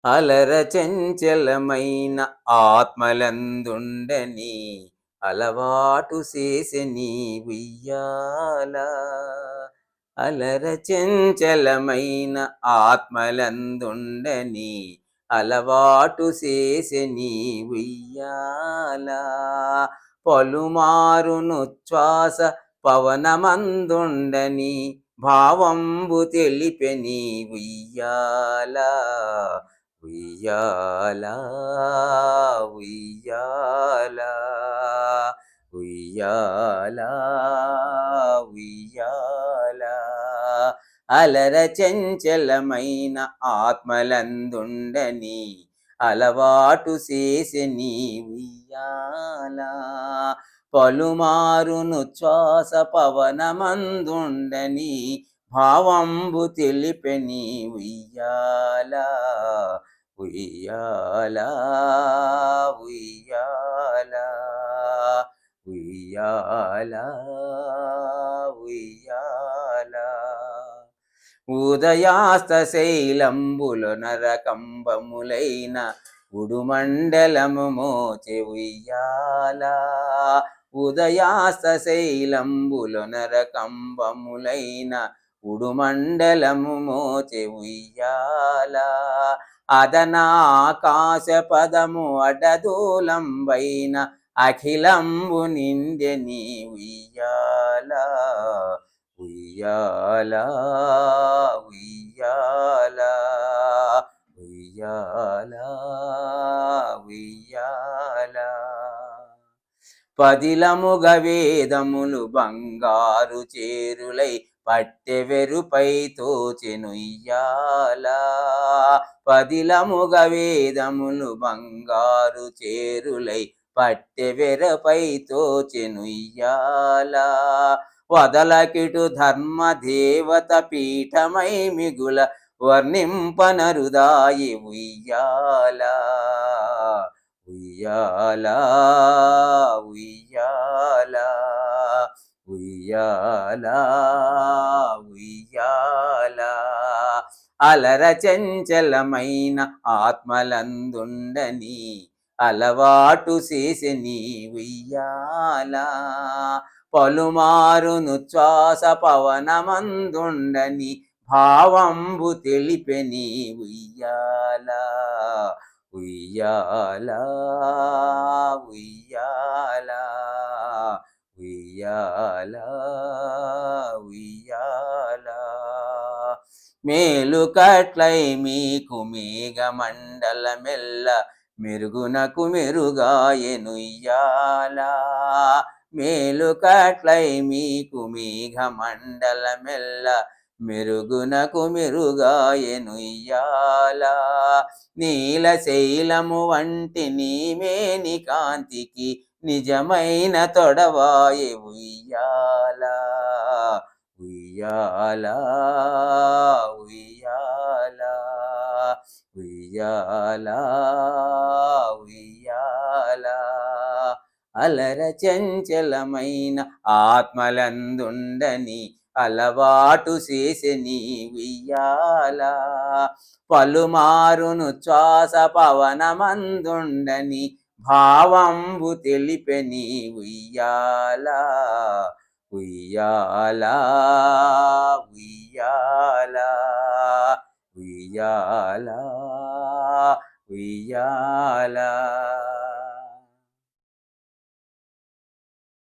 అలర చెంచలమైన ఆత్మలందుండని అలవాటు చేసెని ఉయ్యాల. అలర చెంచలమైన ఆత్మలందుండని అలవాటు చేసెని ఉయ్యాల. పలుమారును శ్వాస పవనమందుండని భావంబు తెలిపెని ఉయ్యాల. ఉయ్యాల ఉయ్యాల ఉయ్యాల ఉయ్యాల. అలర చెంచలమైన ఆత్మలందుండని అలవాటు చేసెని ఉయ్యాల. పలుమారును శ్వాస పవనమందుండని భావంబు తెలిపెని ఉయ్యాల. ఉయ్యాల ఉయ్యాల ఉయ్యాల ఉయ్యాల. ఉదయాస్తశైలంబులు నరకంబములైన ఉడుమండలము మోచె ఉయ్యాల. ఉదయాస్తశైలంబులు నరకంబములైన ఉడుమండలము మోచె ఉయ్యాల. అదనాకాశ పదము అడదూలంబైన అఖిలంబు నిండెని ఉయ్యాల. ఉయ్యాల ఉయ్యాల ఉయ్యాల ఉయ్యాల. పదిలముగ వేదములు బంగారు చేరులై పట్టెవెరుపై తోచెనుయ్యాల. పదిలముగ వేదములు బంగారు చేరులై పట్టెవెరపై తోచెనుయ్యాల. వదలకిటు ధర్మ దేవత పీఠమై మిగుల వర్ణింపనరుదాయి ఉయ్యాల. ఉయ్యాల ఉయ్యాల ఉయ్యాల ఉయ్యాల. అలర చెంచలమైన ఆత్మలందుండని అలవాటు చేసెని ఉయ్యాల. పలుమారును శ్వాస పవనమందుండని భావంబు తెలిపెని ఉయ్యాల. ఉయ్యాల ఉయ్యాల ఉయ్యాల ఉయ్యాల. మేలుకట్లై మీకు మేఘమండలమెల్ల మెరుగునకు మెరుగాయెనుయ్యాల. మేలుకట్లై మీకు మేఘమండలమెల్ల మెరుగునకు మెరుగాయెనుయ్యాల. నీలశైలము వంటి నీమేని కాంతికి నిజమైన తొడవాయె ఉయ్యాల. ఉయ్యాల ఉయ్యాల ఉయ్యాల ఉయ్యాల. అలర చెంచలమైన ఆత్మలందుండని అలవాటు చేసెని ఉయ్యాల. పలుమారును శ్వాస పవనమందుండని భావంబు తెలిపెని ఉయ్యాల. ఉయ్యాల ఉయ్యాల ఉయ్యాల ఉయ్యాల.